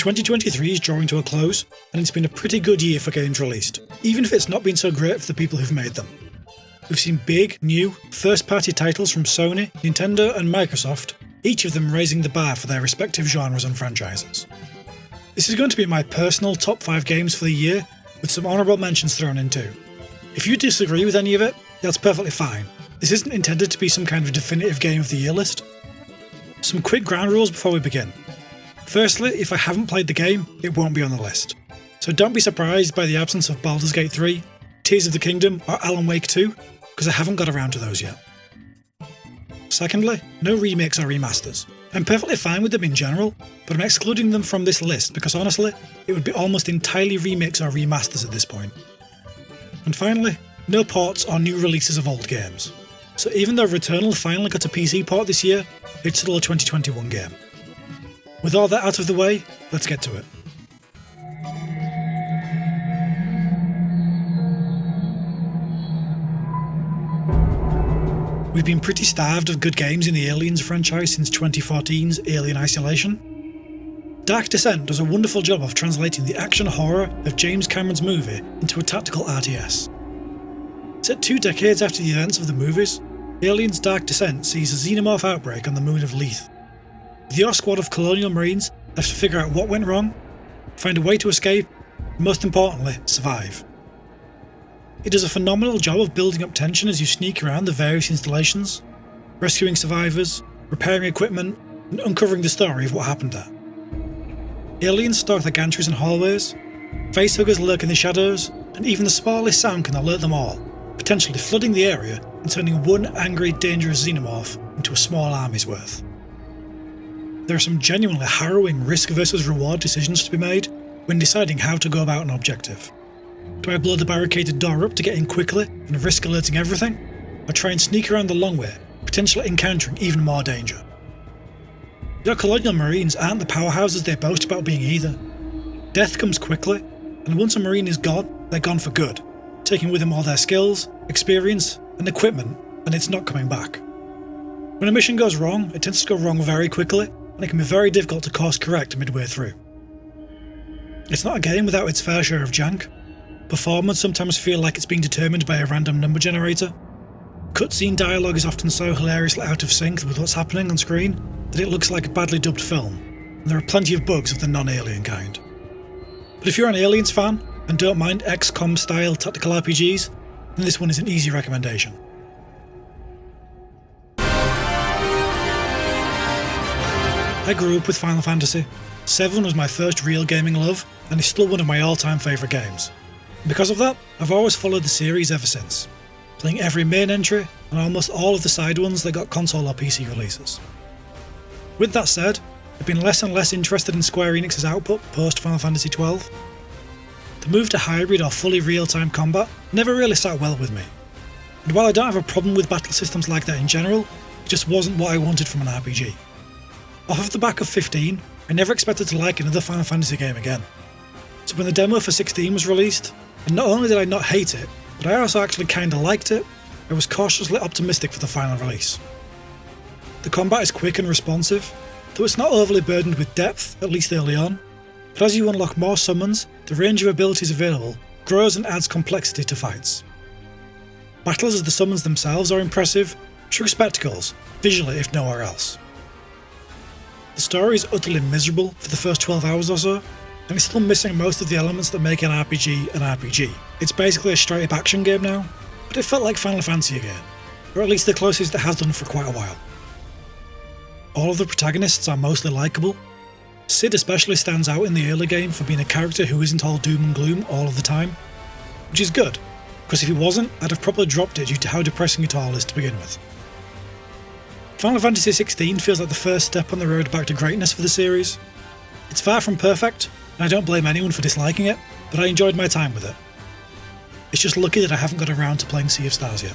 2023 is drawing to a close, and it's been a pretty good year for games released, even if it's not been so great for the people who've made them. We've seen big, new, first-party titles from Sony, Nintendo and Microsoft, each of them raising the bar for their respective genres and franchises. This is going to be my personal top 5 games for the year, with some honourable mentions thrown in too. If you disagree with any of it, that's perfectly fine. This isn't intended to be some kind of definitive Game of the Year list. Some quick ground rules before we begin. Firstly, if I haven't played the game, it won't be on the list. So don't be surprised by the absence of Baldur's Gate 3, Tears of the Kingdom or Alan Wake 2, because I haven't got around to those yet. Secondly, no remakes or remasters. I'm perfectly fine with them in general, but I'm excluding them from this list because honestly, it would be almost entirely remakes or remasters at this point. And finally, no ports or new releases of old games. So even though Returnal finally got a PC port this year, it's still a 2021 game. With all that out of the way, let's get to it. We've been pretty starved of good games in the Aliens franchise since 2014's Alien Isolation. Dark Descent does a wonderful job of translating the action horror of James Cameron's movie into a tactical RTS. Set 2 decades after the events of the movies, Aliens Dark Descent sees a xenomorph outbreak on the moon of Leith. The squad of colonial marines have to figure out what went wrong, find a way to escape, and most importantly, survive. It does a phenomenal job of building up tension as you sneak around the various installations, rescuing survivors, repairing equipment, and uncovering the story of what happened there. Aliens stalk the gantries and hallways, facehuggers lurk in the shadows, and even the smallest sound can alert them all, potentially flooding the area and turning one angry, dangerous xenomorph into a small army's worth. There are some genuinely harrowing risk versus reward decisions to be made when deciding how to go about an objective. Do I blow the barricaded door up to get in quickly and risk alerting everything, or try and sneak around the long way, potentially encountering even more danger? Your colonial marines aren't the powerhouses they boast about being either. Death comes quickly, and once a marine is gone, they're gone for good, taking with them all their skills, experience, and equipment, and it's not coming back. When a mission goes wrong, it tends to go wrong very quickly, and it can be very difficult to course correct midway through. It's not a game without its fair share of jank. Performance sometimes feel like it's being determined by a random number generator. Cutscene dialogue is often so hilariously out of sync with what's happening on screen that it looks like a badly dubbed film, and there are plenty of bugs of the non-alien kind. But if you're an Aliens fan and don't mind XCOM style tactical RPGs, then this one is an easy recommendation. I grew up with Final Fantasy. 7 was my first real gaming love, and is still one of my all-time favourite games. Because of that, I've always followed the series ever since, playing every main entry and almost all of the side ones that got console or PC releases. With that said, I've been less and less interested in Square Enix's output post Final Fantasy XII. The move to hybrid or fully real-time combat never really sat well with me, and while I don't have a problem with battle systems like that in general, it just wasn't what I wanted from an RPG. Off of the back of 15, I never expected to like another Final Fantasy game again. So when the demo for 16 was released, and not only did I not hate it, but I also actually kinda liked it, I was cautiously optimistic for the final release. The combat is quick and responsive, though it's not overly burdened with depth, at least early on, but as you unlock more summons, the range of abilities available grows and adds complexity to fights. Battles as the summons themselves are impressive, true spectacles, visually if nowhere else. The story is utterly miserable for the first 12 hours or so, and it's still missing most of the elements that make an RPG. It's basically a straight-up action game now, but it felt like Final Fantasy again, or at least the closest it has done for quite a while. All of the protagonists are mostly likeable. Sid especially stands out in the early game for being a character who isn't all doom and gloom all of the time, which is good, because if he wasn't, I'd have probably dropped it due to how depressing it all is to begin with. Final Fantasy XVI feels like the first step on the road back to greatness for the series. It's far from perfect, and I don't blame anyone for disliking it, but I enjoyed my time with it. It's just lucky that I haven't got around to playing Sea of Stars yet.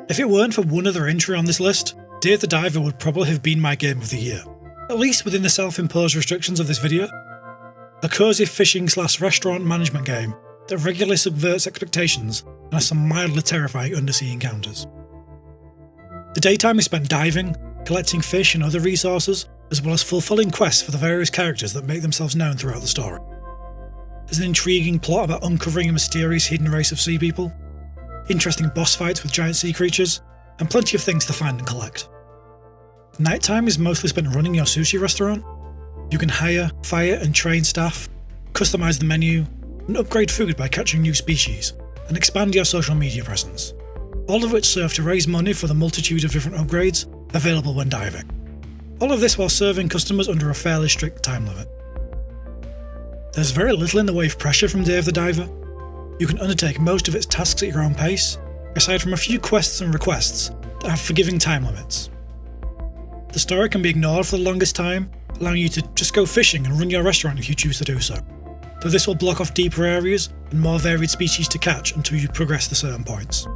If it weren't for one other entry on this list, Dave the Diver would probably have been my game of the year, at least within the self-imposed restrictions of this video. A cosy fishing/restaurant management game that regularly subverts expectations and has some mildly terrifying undersea encounters. The daytime is spent diving, collecting fish and other resources, as well as fulfilling quests for the various characters that make themselves known throughout the story. There's an intriguing plot about uncovering a mysterious hidden race of sea people, interesting boss fights with giant sea creatures, and plenty of things to find and collect. Nighttime is mostly spent running your sushi restaurant. You can hire, fire and train staff, customise the menu, and upgrade food by catching new species, and expand your social media presence, all of which serve to raise money for the multitude of different upgrades available when diving. All of this while serving customers under a fairly strict time limit. There's very little in the way of pressure from Day of the Diver. You can undertake most of its tasks at your own pace, aside from a few quests and requests that have forgiving time limits. The story can be ignored for the longest time, allowing you to just go fishing and run your restaurant if you choose to do so, though this will block off deeper areas and more varied species to catch until you progress to certain points.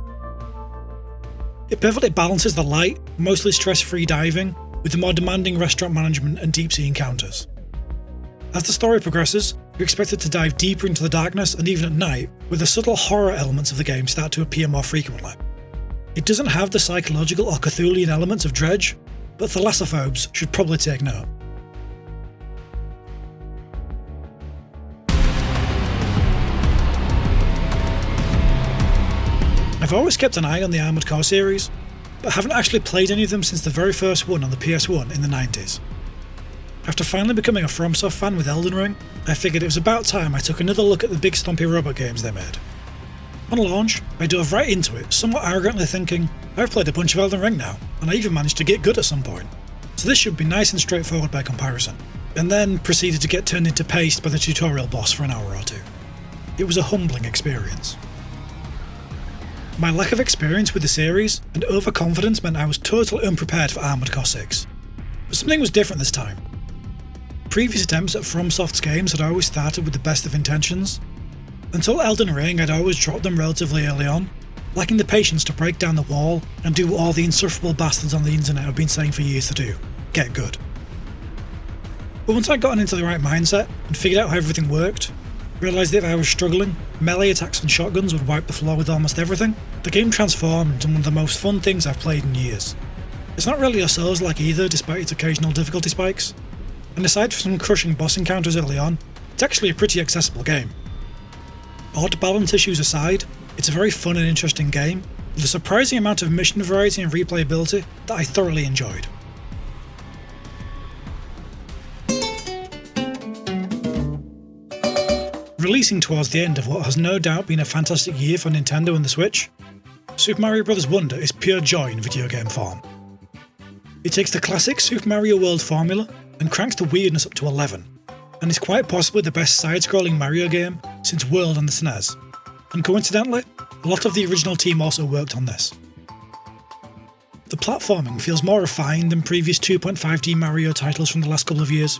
It perfectly balances the light, mostly stress-free diving with the more demanding restaurant management and deep-sea encounters. As the story progresses, you're expected to dive deeper into the darkness and even at night, where the subtle horror elements of the game start to appear more frequently. It doesn't have the psychological or Cthulhian elements of Dredge, but thalassophobes should probably take note. I've always kept an eye on the Armored Core series, but haven't actually played any of them since the very first one on the PS1 in the 90s. After finally becoming a FromSoft fan with Elden Ring, I figured it was about time I took another look at the big stumpy robot games they made. On launch, I dove right into it, somewhat arrogantly thinking, I've played a bunch of Elden Ring now, and I even managed to get good at some point, so this should be nice and straightforward by comparison, and then proceeded to get turned into paste by the tutorial boss for an hour or two. It was a humbling experience. My lack of experience with the series and overconfidence meant I was totally unprepared for Armored Core 6. But something was different this time. Previous attempts at FromSoft's games had always started with the best of intentions. Until Elden Ring, I'd always dropped them relatively early on, lacking the patience to break down the wall and do what all the insufferable bastards on the internet have been saying for years to do: get good. But once I'd gotten into the right mindset and figured out how everything worked, realised that if I was struggling, melee attacks and shotguns would wipe the floor with almost everything, the game transformed into one of the most fun things I've played in years. It's not really a Souls-like either, despite its occasional difficulty spikes, and aside from some crushing boss encounters early on, it's actually a pretty accessible game. Odd balance issues aside, it's a very fun and interesting game, with a surprising amount of mission variety and replayability that I thoroughly enjoyed. Releasing towards the end of what has no doubt been a fantastic year for Nintendo and the Switch, Super Mario Bros. Wonder is pure joy in video game form. It takes the classic Super Mario World formula and cranks the weirdness up to 11, and is quite possibly the best side-scrolling Mario game since World on the SNES, and coincidentally, a lot of the original team also worked on this. The platforming feels more refined than previous 2.5D Mario titles from the last couple of years.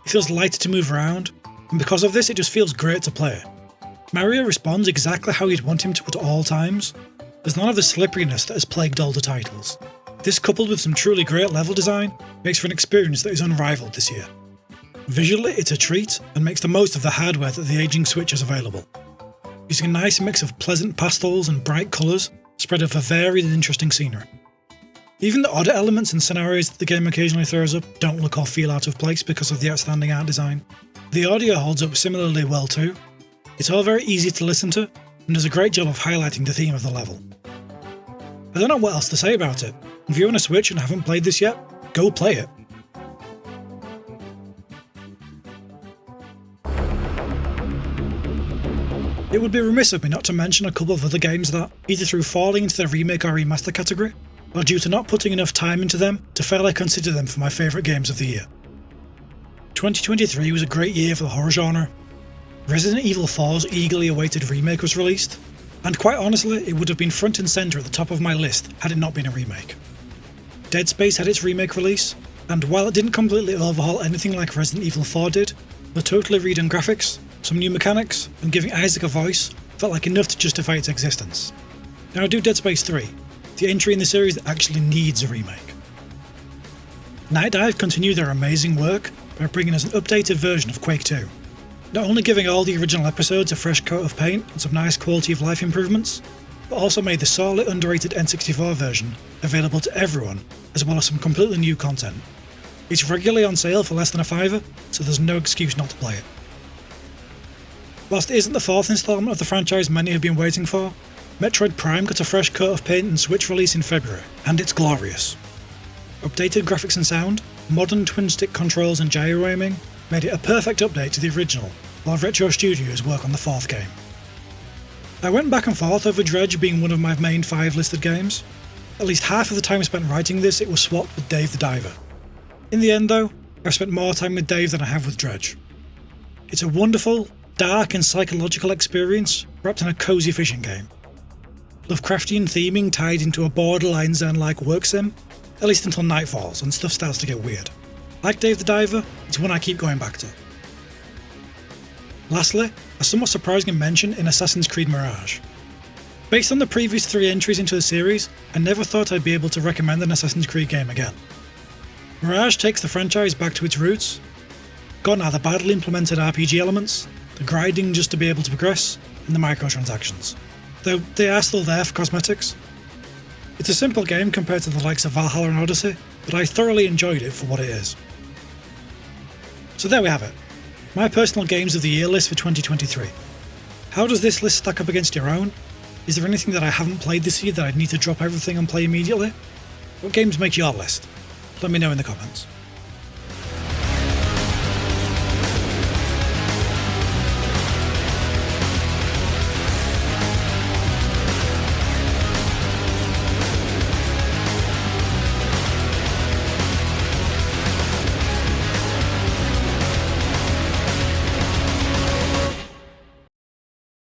It feels lighter to move around, and because of this it just feels great to play. Mario responds exactly how you'd want him to at all times. There's none of the slipperiness that has plagued older titles. This, coupled with some truly great level design, makes for an experience that is unrivaled this year. Visually it's a treat, and makes the most of the hardware that the aging Switch has available. Using a nice mix of pleasant pastels and bright colours spread over varied and interesting scenery. Even the odder elements and scenarios that the game occasionally throws up don't look or feel out of place because of the outstanding art design. The audio holds up similarly well too. It's all very easy to listen to, and does a great job of highlighting the theme of the level. I don't know what else to say about it. If you own a Switch and haven't played this yet, go play it. It would be remiss of me not to mention a couple of other games that, either through falling into the remake or remaster category, or due to not putting enough time into them to fairly consider them for my favourite games of the year. 2023 was a great year for the horror genre. Resident Evil 4's eagerly awaited remake was released, and quite honestly it would have been front and centre at the top of my list had it not been a remake. Dead Space had its remake release, and while it didn't completely overhaul anything like Resident Evil 4 did, the totally redone graphics, some new mechanics, and giving Isaac a voice felt like enough to justify its existence. Now do Dead Space 3, the entry in the series that actually needs a remake. Night Dive continued their amazing work by bringing us an updated version of Quake 2, not only giving all the original episodes a fresh coat of paint and some nice quality of life improvements, but also made the sorely underrated N64 version available to everyone, as well as some completely new content. It's regularly on sale for less than $5, so there's no excuse not to play it. Whilst it isn't the fourth installment of the franchise many have been waiting for, Metroid Prime got a fresh coat of paint in Switch release in February, and it's glorious. Updated graphics and sound, modern twin-stick controls and gyro aiming made it a perfect update to the original, while Retro Studios work on the fourth game. I went back and forth over Dredge being one of my main 5 listed games. At least half of the time spent writing this, it was swapped with Dave the Diver. In the end though, I've spent more time with Dave than I have with Dredge. It's a wonderful, dark and psychological experience wrapped in a cosy fishing game. Lovecraftian theming tied into a borderline zen-like work sim, at least until night falls and stuff starts to get weird. Like Dave the Diver, it's one I keep going back to. Lastly, a somewhat surprising mention in Assassin's Creed Mirage. Based on the previous 3 entries into the series, I never thought I'd be able to recommend an Assassin's Creed game again. Mirage takes the franchise back to its roots. Gone are the badly implemented RPG elements, the grinding just to be able to progress, and the microtransactions, though they are still there for cosmetics. It's a simple game compared to the likes of Valhalla and Odyssey, but I thoroughly enjoyed it for what it is. So there we have it, my personal games of the year list for 2023. How does this list stack up against your own? Is there anything that I haven't played this year that I'd need to drop everything and play immediately? What games make your list? Let me know in the comments.